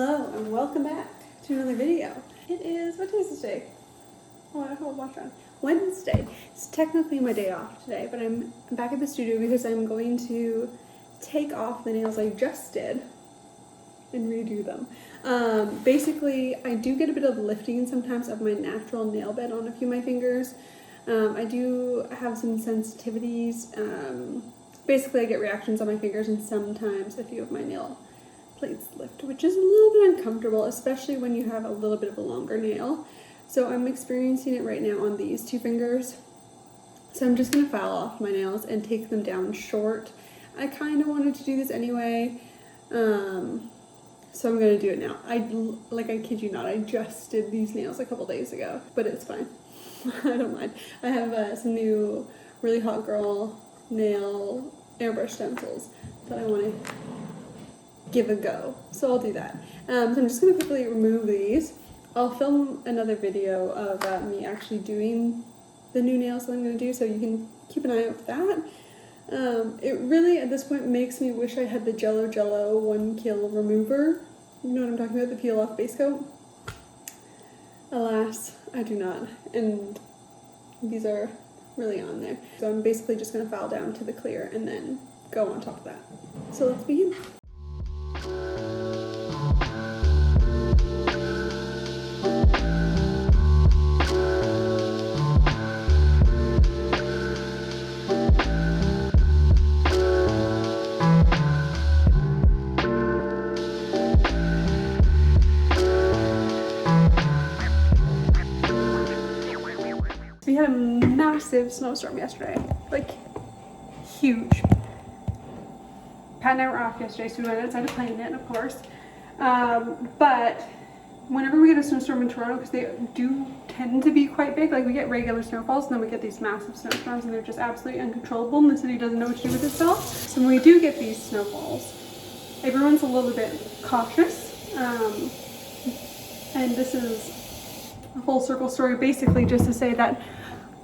Hello and welcome back to another video. It is, what day is this day? Oh, I have a watch on. Wednesday. It's technically my day off today, but I'm back at the studio because I'm going to take off the nails I just did and redo them. Basically, I do get a bit of lifting sometimes of my natural nail bed on a few of my fingers. I do have some sensitivities. Basically, I get reactions on my fingers and sometimes a few of my nail plates lift, which is a little bit uncomfortable, especially when you have a little bit of a longer nail. So I'm experiencing it right now on these two fingers. So I'm just going to file off my nails and take them down short. I kind of wanted to do this anyway, so I'm going to do it now. I kid you not, I just did these nails a couple days ago, but it's fine. I don't mind. I have some new really hot girl nail airbrush stencils that I want to give a go, so I'll do that. So I'm just going to quickly remove these. I'll film another video of me actually doing the new nails that I'm going to do, so you can keep an eye out for that. It really at this point makes me wish I had the Jello 1 kill remover. You know what I'm talking about, the peel off base coat? Alas, I do not, and these are really on there. So I'm basically just going to file down to the clear and then go on top of that. So let's begin. We had a massive snowstorm yesterday, like huge. Pat and I were off yesterday, so we went outside to play in it, of course. But whenever we get a snowstorm in Toronto, because they do tend to be quite big, like we get regular snowfalls and then we get these massive snowstorms and they're just absolutely uncontrollable and the city doesn't know what to do with itself. So when we do get these snowfalls, everyone's a little bit cautious. And this is a full circle story, basically just to say that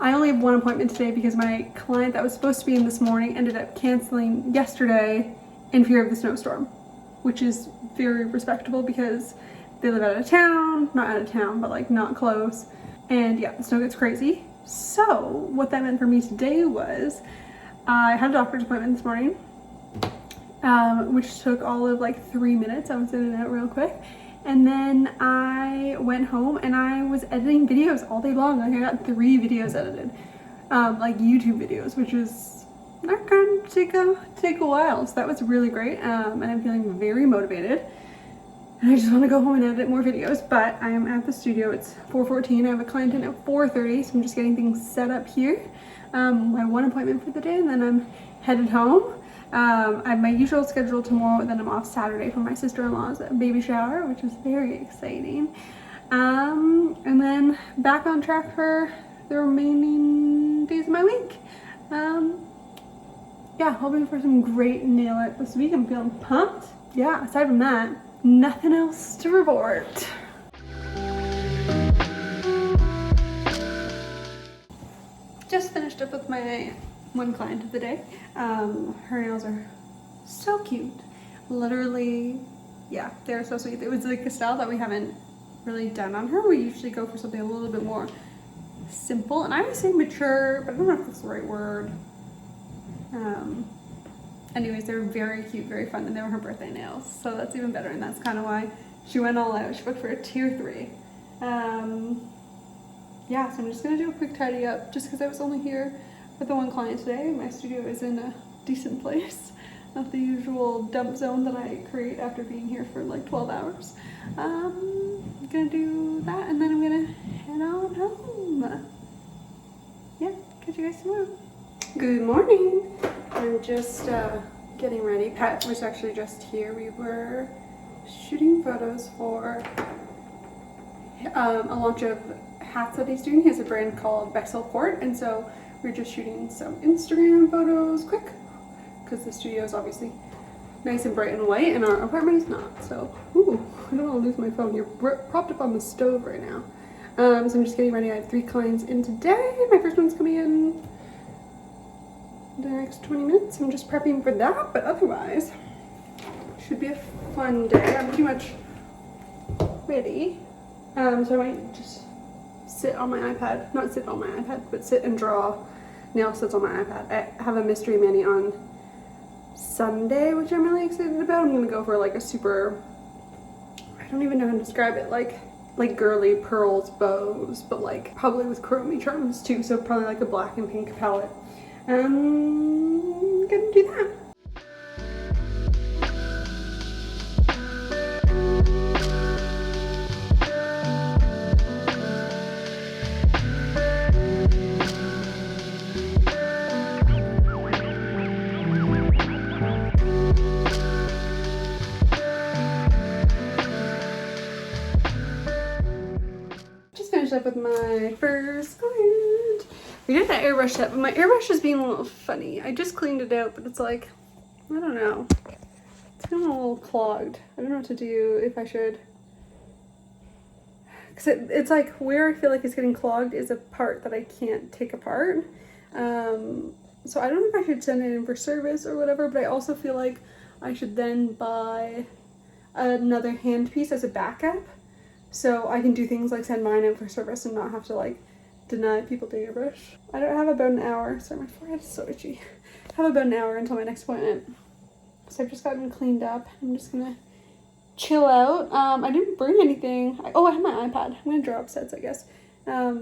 I only have one appointment today because my client that was supposed to be in this morning ended up canceling yesterday in fear of the snowstorm, which is very respectable because they live out of town, not out of town, but like not close. And yeah, the snow gets crazy. So what that meant for me today was I had a doctor's appointment this morning, which took all of like 3 minutes. I was in and out real quick. And then I went home and I was editing videos all day long. Like I got 3 videos edited, like YouTube videos, which is not going to take a while. So that was really great. And I'm feeling very motivated. And I just want to go home and edit more videos, but I am at the studio. It's 4:14. I have a client in at 4:30, so I'm just getting things set up here. My one appointment for the day, and then I'm headed home. I have my usual schedule tomorrow, and then I'm off Saturday for my sister-in-law's baby shower, which is very exciting. And then back on track for the remaining days of my week. Yeah, hoping for some great nail art this week. I'm feeling pumped. Yeah, aside from that, nothing else to report. Just finished up with my one client of the day. Her nails are so cute. Literally, yeah, they're so sweet. It was like a style that we haven't really done on her. We usually go for something a little bit more simple. And I would say mature, but I don't know if that's the right word. Anyways, they were very cute, very fun, and they were her birthday nails. So that's even better, and that's kind of why she went all out. She booked for a tier 3. Yeah, so I'm just gonna do a quick tidy up just because I was only here with the one client today. My studio is in a decent place, not the usual dump zone that I create after being here for like 12 hours. I'm gonna do that and then I'm gonna head on home. Yeah, catch you guys tomorrow. Good morning. I'm just getting ready. Pat was actually just here. We were shooting photos for a launch of hats that he's doing. He has a brand called Bexel Court, and so we're just shooting some Instagram photos quick because the studio is obviously nice and bright and white and our apartment is not. So, ooh, I don't want to lose my phone. You're propped up on the stove right now. So I'm just getting ready. I have 3 clients in today. My first one's coming in the next 20 minutes. I'm just prepping for that, but otherwise should be a fun day. I'm pretty much ready. So I might just sit on my iPad, not sit on my iPad, but sit and draw nail sets on my iPad. I have a mystery mani on Sunday, which I'm really excited about. I'm gonna go for like a super, I don't even know how to describe it, like girly pearls bows, but like probably with chromey charms too, so probably like a black and pink palette. I'm gonna do that. Up with my first client. We did that airbrush set, but my airbrush is being a little funny. I just cleaned it out, but it's like, I don't know. It's getting a little clogged. I don't know what to do, if I should. Because it's like where I feel like it's getting clogged is a part that I can't take apart. So I don't know if I should send it in for service or whatever, but I also feel like I should then buy another hand piece as a backup. So I can do things like send mine out for service and not have to like deny people the airbrush. I don't have about an hour. Sorry, my forehead is so itchy. I have about an hour until my next appointment. So I've just gotten cleaned up. I'm just gonna chill out. I didn't bring anything. I have my iPad. I'm gonna draw up sets, I guess. I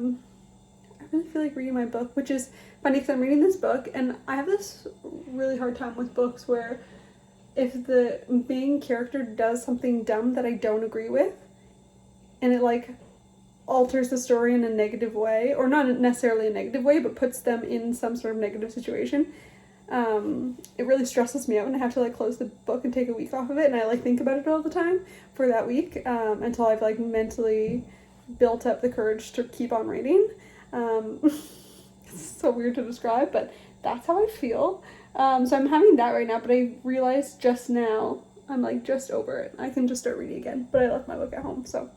really feel like reading my book, which is funny because I'm reading this book and I have this really hard time with books where if the main character does something dumb that I don't agree with, and it like alters the story in a negative way, or not necessarily a negative way, but puts them in some sort of negative situation, it really stresses me out and I have to like close the book and take a week off of it, and I like think about it all the time for that week until I've like mentally built up the courage to keep on reading. It's so weird to describe, but that's how I feel. So I'm having that right now, but I realized just now I'm like just over it. I can just start reading again, but I left my book at home, so.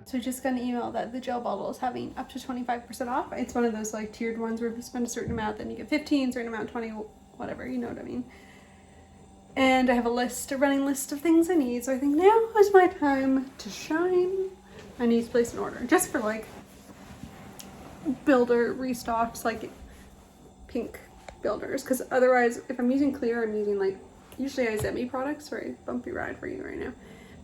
So I just got an email that the gel bottle is having up to 25% off. It's one of those like tiered ones where if you spend a certain amount, then you get 15, certain amount 20, whatever, you know what I mean. And I have a running list of things I need. So I think now is my time to shine. I need to place an order just for like builder restocks, like pink builders. Because otherwise, if I'm using clear, I'm using like usually Izemi products. Sorry, bumpy ride for you right now.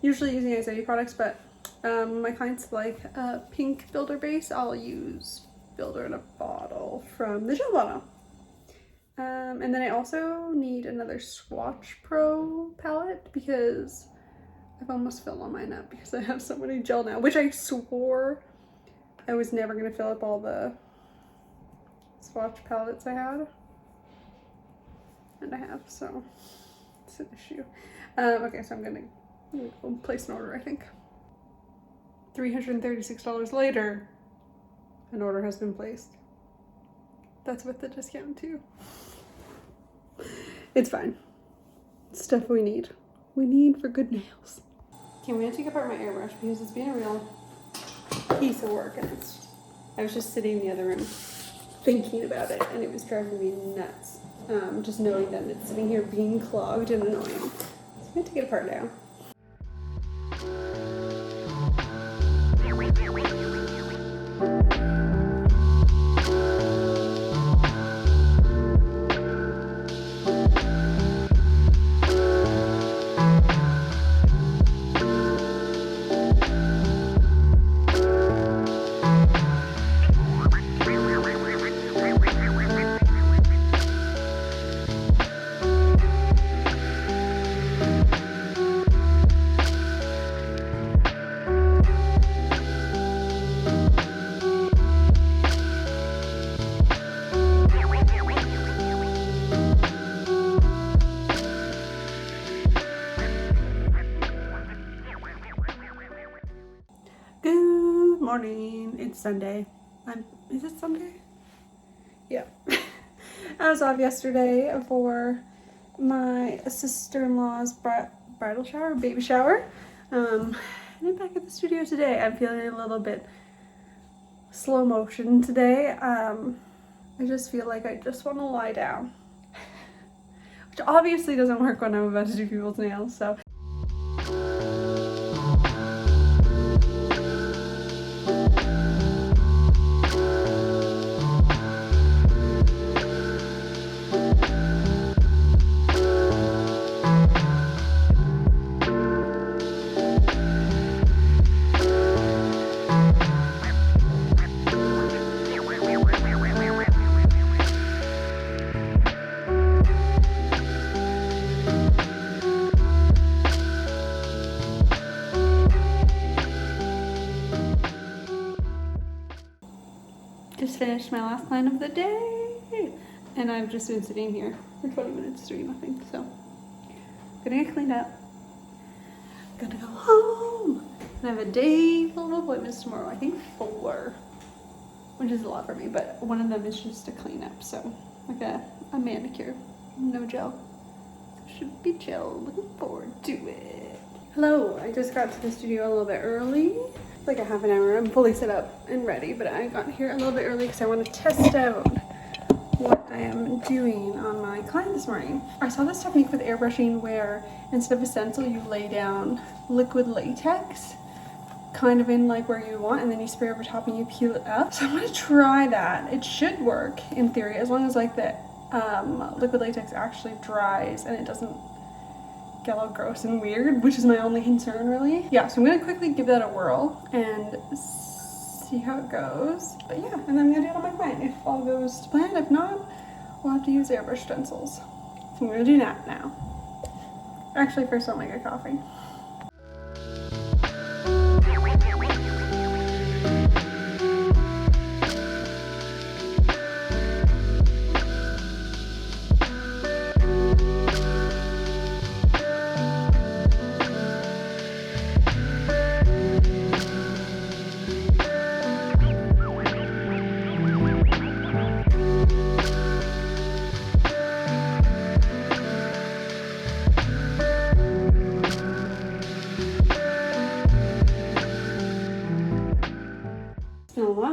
Usually using Izemi products, but my clients like a pink builder base. I'll use builder in a bottle from the gel bottle. And then I also need another Swatch Pro palette because I've almost filled all mine up because I have so many gel now, which I swore I was never going to fill up all the Swatch palettes I had. And I have, so it's an issue. Okay, so I'm going to place an order, I think. $336 later, an order has been placed. That's with the discount too. It's fine. It's stuff we need. We need for good nails. Okay, I'm gonna take apart my airbrush because it's been a real piece of work, and I was just sitting in the other room thinking about it, and it was driving me nuts. Just knowing that it's sitting here being clogged and annoying. So I'm gonna take it apart now. Morning. It's Sunday. Is it Sunday? Yeah. I was off yesterday for my sister-in-law's bridal shower, baby shower. And I'm back at the studio today. I'm feeling a little bit slow motion today. I just feel like I just want to lie down. Which obviously doesn't work when I'm about to do people's nails, so. Just finished my last client of the day, and I've just been sitting here for 20 minutes doing nothing, so gonna get cleaned up, gonna go home, and I have a day full of appointments tomorrow. I think 4, which is a lot for me, but one of them is just a cleanup, so like a manicure, no gel, so should be chill. Looking forward to it. Hello, I just got to the studio a little bit early. Like a half an hour. I'm fully set up and ready, but I got here a little bit early because I want to test out what I am doing on my client this morning. I saw this technique with airbrushing where instead of a stencil you lay down liquid latex kind of in like where you want, and then you spray over top and you peel it up. So I'm going to try that. It should work in theory as long as like the liquid latex actually dries and it doesn't get all gross and weird, which is my only concern really. Yeah, so I'm gonna quickly give that a whirl and see how it goes. But yeah, and then I'm gonna do it on my client if all goes to plan. If not, we'll have to use airbrush stencils. So I'm gonna do that now. Actually, first I'll make a coffee.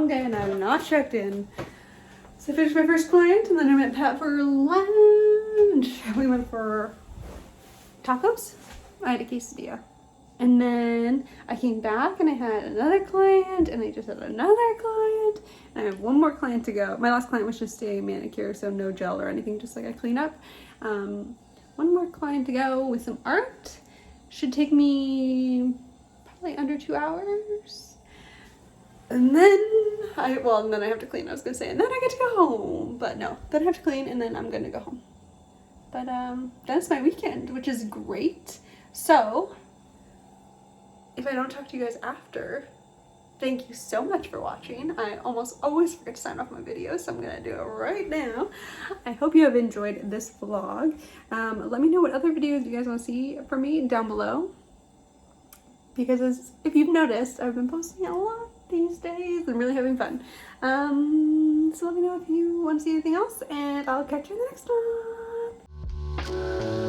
And I've not checked in. So I finished my first client and then I met Pat for lunch. We went for tacos. I had a quesadilla. And then I came back and I had another client and I just had another client. And I have one more client to go. My last client was just a manicure, so no gel or anything, just like a cleanup. One more client to go with some art. Should take me probably under 2 hours. And then I have to clean, I was gonna say, and then I get to go home. But no, then I have to clean and then I'm gonna go home. But that's my weekend, which is great. So if I don't talk to you guys after, thank you so much for watching. I almost always forget to sign off my videos, so I'm gonna do it right now. I hope you have enjoyed this vlog. Let me know what other videos you guys want to see from me down below, because if you've noticed, I've been posting a lot these days. I'm really having fun. So let me know if you want to see anything else, and I'll catch you in the next one.